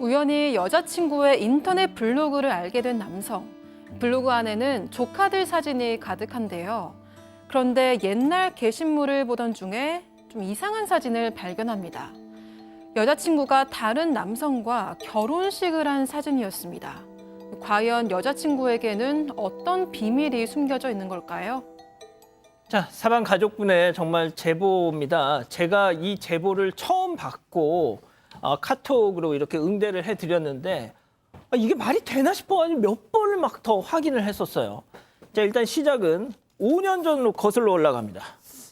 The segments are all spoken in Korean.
우연히 여자친구의 인터넷 블로그를 알게 된 남성. 블로그 안에는 조카들 사진이 가득한데요. 그런데 옛날 게시물을 보던 중에 좀 이상한 사진을 발견합니다. 여자친구가 다른 남성과 결혼식을 한 사진이었습니다. 과연 여자친구에게는 어떤 비밀이 숨겨져 있는 걸까요? 자, 사방 가족분의 정말 제보입니다. 제가 이 제보를 처음 받고 카톡으로 이렇게 응대를 해드렸는데 이게 말이 되나 싶어 가지고 몇 번을 막 더 확인을 했었어요. 자, 일단 시작은 5년 전으로 거슬러 올라갑니다.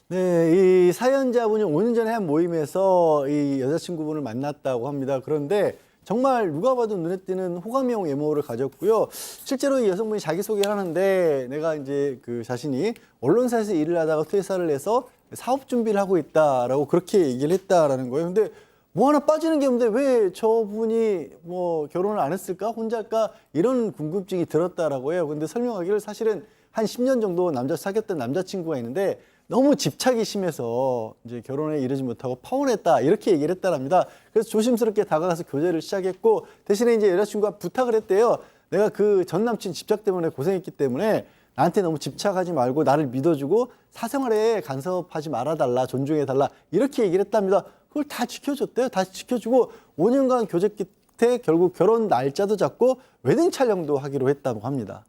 네, 이 사연자분이 5년 전에 한 모임에서 이 여자친구분을 만났다고 합니다. 그런데 정말 누가 봐도 눈에 띄는 호감형 외모를 가졌고요. 실제로 이 여성분이 자기소개를 하는데 내가 이제 그 자신이 언론사에서 일을 하다가 퇴사를 해서 사업 준비를 하고 있다라고 그렇게 얘기를 했다라는 거예요. 근데 뭐 하나 빠지는 게 없는데 왜 저분이 뭐 결혼을 안 했을까? 혼자일까? 이런 궁금증이 들었다라고 해요. 근데 설명하기를 사실은 한 10년 정도 사귀었던 남자친구가 있는데 너무 집착이 심해서 이제 결혼에 이르지 못하고 파혼했다 이렇게 얘기를 했다랍니다. 그래서 조심스럽게 다가가서 교제를 시작했고 대신에 이제 여자친구가 부탁을 했대요. 내가 그 전 남친 집착 때문에 고생했기 때문에 나한테 너무 집착하지 말고 나를 믿어주고 사생활에 간섭하지 말아달라, 존중해달라 이렇게 얘기를 했답니다. 그걸 다 지켜줬대요. 다 지켜주고 5년간 교제 끝에 결국 결혼 날짜도 잡고 웨딩 촬영도 하기로 했다고 합니다.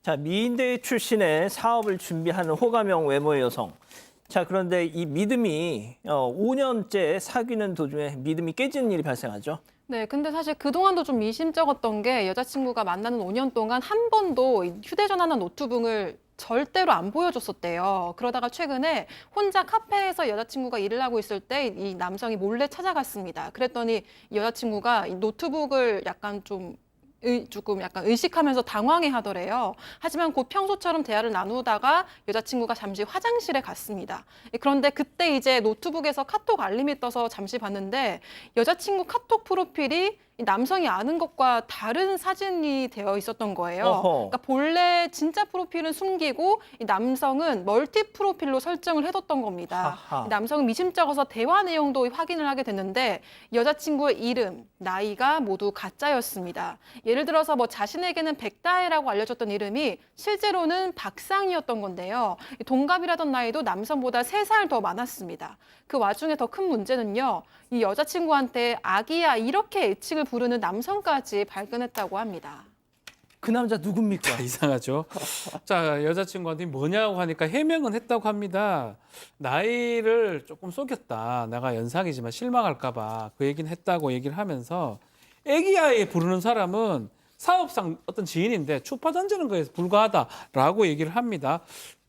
자, 미인대 출신의 사업을 준비하는 호감형 외모의 여성. 자, 그런데 이 믿음이 5년째 사귀는 도중에 믿음이 깨지는 일이 발생하죠. 네, 근데 사실 그동안도 좀 미심쩍었던 게 여자친구가 만나는 5년 동안 한 번도 휴대전화나 노트북을 절대로 안 보여줬었대요. 그러다가 최근에 혼자 카페에서 여자친구가 일을 하고 있을 때 이 남성이 몰래 찾아갔습니다. 그랬더니 여자친구가 이 노트북을 조금 약간 의식하면서 당황해 하더래요. 하지만 곧 평소처럼 대화를 나누다가 여자친구가 잠시 화장실에 갔습니다. 그런데 그때 이제 노트북에서 카톡 알림이 떠서 잠시 봤는데 여자친구 카톡 프로필이 이 남성이 아는 것과 다른 사진이 되어 있었던 거예요. 어허. 그러니까 본래 진짜 프로필은 숨기고 이 남성은 멀티 프로필로 설정을 해뒀던 겁니다. 하하. 이 남성은 미심쩍어서 대화 내용도 확인을 하게 됐는데 여자친구의 이름, 나이가 모두 가짜였습니다. 예를 들어서 뭐 자신에게는 백다혜라고 알려졌던 이름이 실제로는 박상이었던 건데요. 동갑이라던 나이도 남성보다 3살 더 많았습니다. 그 와중에 더 큰 문제는요. 이 여자친구한테 아기야 이렇게 애칭을 부르는 남성까지 발견했다고 합니다. 그 남자 누굽니까? 이상하죠. 자, 여자친구한테 뭐냐고 하니까 해명은 했다고 합니다. 나이를 조금 속였다. 내가 연상이지만 실망할까 봐 그 얘기는 했다고 얘기를 하면서 애기야에 부르는 사람은 사업상 어떤 지인인데 추파 던지는 거에 불과하다라고 얘기를 합니다.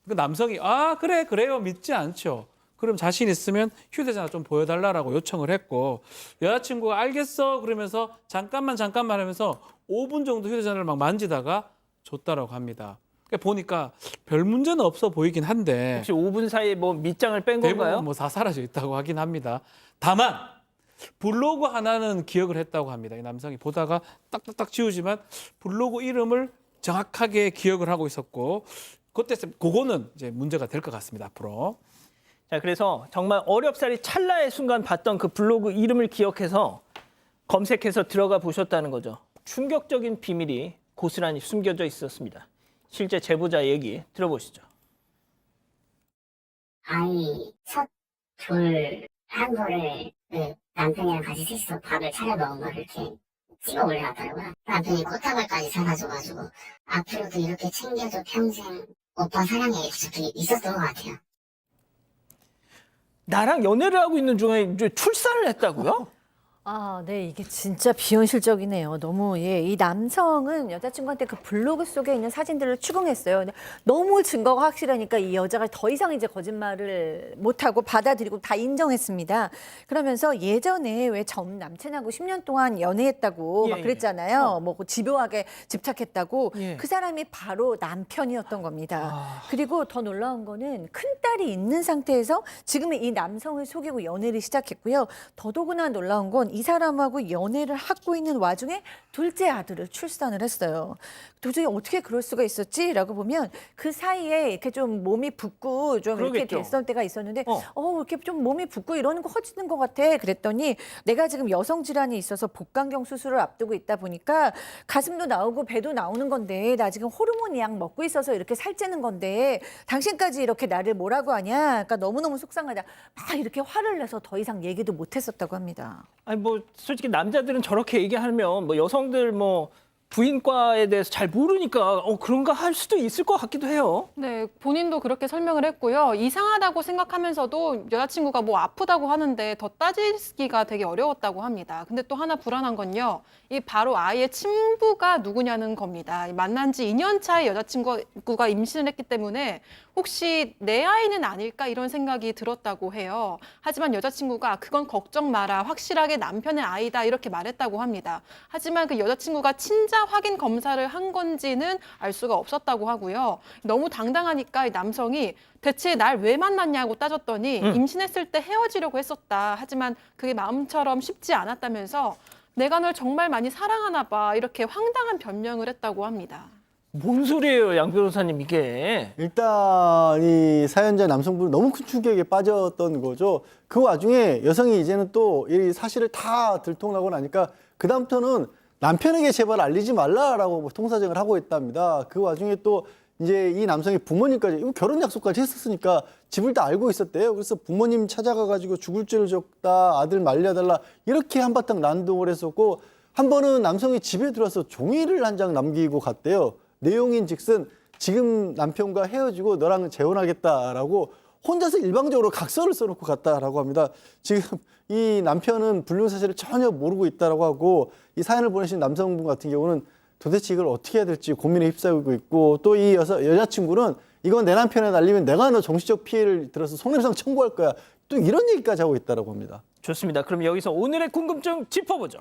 그 남성이 그래요 믿지 않죠. 그럼 자신 있으면 휴대전화 좀 보여달라고 요청을 했고 여자친구가 알겠어 그러면서 잠깐만 하면서 5분 정도 휴대전화를 막 만지다가 줬다라고 합니다. 그러니까 보니까 별 문제는 없어 보이긴 한데 혹시 5분 사이에 뭐 밑장을 뺀 건가요? 대부분 뭐 다 사라져 있다고 하긴 합니다. 다만 블로그 하나는 기억을 했다고 합니다. 이 남성이 보다가 딱딱딱 지우지만 블로그 이름을 정확하게 기억을 하고 있었고 그거는 이제 문제가 될 것 같습니다. 앞으로. 자, 그래서 정말 어렵사리 찰나의 순간 봤던 그 블로그 이름을 기억해서 검색해서 들어가 보셨다는 거죠. 충격적인 비밀이 고스란히 숨겨져 있었습니다. 실제 제보자 얘기 들어보시죠. 아이 첫 돌 한 돌을 그 남편이랑 같이 셋이서 밥을 차려 먹은 걸 이렇게 찍어 올려놨더라고요. 남편이 꽃다발까지 사다 줘가지고 앞으로도 이렇게 챙겨줘 평생 오빠 사랑해 이렇게 있었던 것 같아요. 나랑 연애를 하고 있는 중에 이제 출산을 했다고요? 아, 네, 이게 진짜 비현실적이네요. 너무, 이 남성은 여자친구한테 그 블로그 속에 있는 사진들을 추궁했어요. 근데 너무 증거가 확실하니까 이 여자가 더 이상 이제 거짓말을 못하고 받아들이고 다 인정했습니다. 그러면서 예전에 왜 전 남친하고 10년 동안 연애했다고 예, 막 예. 그랬잖아요. 뭐 집요하게 집착했다고. 예. 그 사람이 바로 남편이었던 겁니다. 아. 그리고 더 놀라운 거는 큰딸이 있는 상태에서 지금 이 남성을 속이고 연애를 시작했고요. 더더구나 놀라운 건 이 이 사람하고 연애를 하고 있는 와중에 둘째 아들을 출산을 했어요. 도저히 어떻게 그럴 수가 있었지라고 보면 그 사이에 이렇게 좀 몸이 붓고 좀 이렇게 그러겠죠. 됐을 때가 있었는데 이렇게 좀 몸이 붓고 이러는 거 허지는 것 같아. 그랬더니 내가 지금 여성 질환이 있어서 복강경 수술을 앞두고 있다 보니까 가슴도 나오고 배도 나오는 건데 나 지금 호르몬 약 먹고 있어서 이렇게 살찌는 건데 당신까지 이렇게 나를 뭐라고 하냐. 그러니까 너무너무 속상하다. 막 이렇게 화를 내서 더 이상 얘기도 못 했었다고 합니다. 아니 뭐 솔직히 남자들은 저렇게 얘기하면 뭐 여성들 뭐 부인과에 대해서 잘 모르니까 그런가 할 수도 있을 것 같기도 해요. 네, 본인도 그렇게 설명을 했고요. 이상하다고 생각하면서도 여자친구가 뭐 아프다고 하는데 더 따지기가 되게 어려웠다고 합니다. 근데 또 하나 불안한 건요. 이 바로 아이의 친부가 누구냐는 겁니다. 만난 지 2년 차에 여자친구가 임신을 했기 때문에 혹시 내 아이는 아닐까 이런 생각이 들었다고 해요. 하지만 여자친구가 그건 걱정 마라. 확실하게 남편의 아이다 이렇게 말했다고 합니다. 하지만 그 여자친구가 친자 확인 검사를 한 건지는 알 수가 없었다고 하고요. 너무 당당하니까 이 남성이 대체 날 왜 만났냐고 따졌더니 임신했을 때 헤어지려고 했었다. 하지만 그게 마음처럼 쉽지 않았다면서 내가 널 정말 많이 사랑하나 봐. 이렇게 황당한 변명을 했다고 합니다. 뭔 소리예요, 양 변호사님 이게? 일단 이 사연자 남성분은 너무 큰 충격에 빠졌던 거죠. 그 와중에 여성이 이제는 또 이 사실을 다 들통나고 나니까 그다음부터는 남편에게 제발 알리지 말라라고 통사정을 하고 있답니다. 그 와중에 또 이제 이 남성의 부모님까지 이거 결혼 약속까지 했었으니까 집을 다 알고 있었대요. 그래서 부모님 찾아가가지고 죽을 죄를 졌다, 아들 말려달라 이렇게 한바탕 난동을 했었고 한 번은 남성이 집에 들어와서 종이를 한 장 남기고 갔대요. 내용인즉슨 지금 남편과 헤어지고 너랑 재혼하겠다라고 혼자서 일방적으로 각서를 써놓고 갔다라고 합니다. 지금 이 남편은 불륜 사실을 전혀 모르고 있다라고 하고 이 사연을 보내신 남성분 같은 경우는 도대체 이걸 어떻게 해야 될지 고민에 휩싸이고 있고 또 이 여자친구는 이건 내 남편에 날리면 내가 너 정신적 피해를 들어서 손해배상 청구할 거야. 또 이런 얘기까지 하고 있다라고 합니다. 좋습니다. 그럼 여기서 오늘의 궁금증 짚어보죠.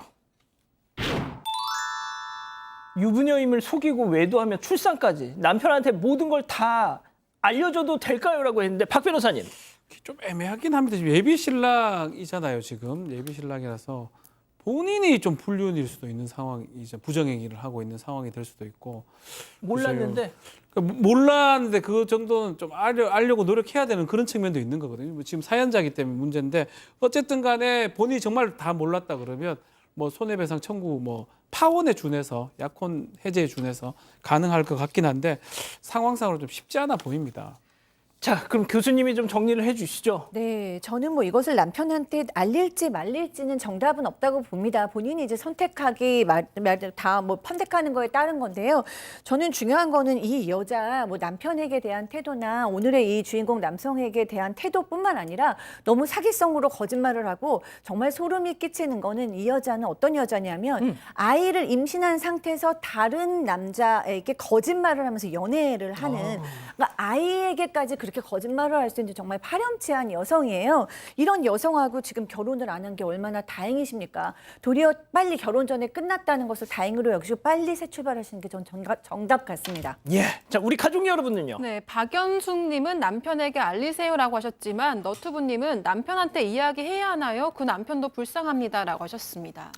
유부녀임을 속이고 외도하며 출산까지 남편한테 모든 걸 다 알려줘도 될까요? 라고 했는데 박 변호사님. 좀 애매하긴 합니다. 지금 예비 신랑이잖아요. 지금 예비 신랑이라서 본인이 좀 불륜일 수도 있는 상황이죠. 부정행위를 하고 있는 상황이 될 수도 있고. 몰랐는데 그러니까 몰랐는데 그 정도는 좀 알려고 노력해야 되는 그런 측면도 있는 거거든요. 뭐 지금 사연자이기 때문에 문제인데 어쨌든 간에 본인이 정말 다 몰랐다 그러면 뭐 손해배상 청구 뭐 파혼에 준해서 약혼 해제에 준해서 가능할 것 같긴 한데 상황상으로 좀 쉽지 않아 보입니다. 자, 그럼 교수님이 좀 정리를 해주시죠. 네, 저는 뭐 이것을 남편한테 알릴지 말릴지는 정답은 없다고 봅니다. 본인이 이제 선택하기 다 뭐 선택하는 거에 따른 건데요. 저는 중요한 거는 이 여자 뭐 남편에게 대한 태도나 오늘의 이 주인공 남성에게 대한 태도뿐만 아니라 너무 사기성으로 거짓말을 하고 정말 소름이 끼치는 거는 이 여자는 어떤 여자냐면 아이를 임신한 상태에서 다른 남자에게 거짓말을 하면서 연애를 하는 그러니까 아이에게까지 그렇게 거짓말을 할 수 있는 정말 파렴치한 여성이에요. 이런 여성하고 지금 결혼을 안 한 게 얼마나 다행이십니까? 도리어 빨리 결혼 전에 끝났다는 것을 다행으로 여기시고 빨리 새 출발하시는 게 전 정답 같습니다. 예. 자, 우리 가족 여러분은요. 네, 박연숙님은 남편에게 알리세요라고 하셨지만 너튜브님은 남편한테 이야기해야 하나요? 그 남편도 불쌍합니다라고 하셨습니다.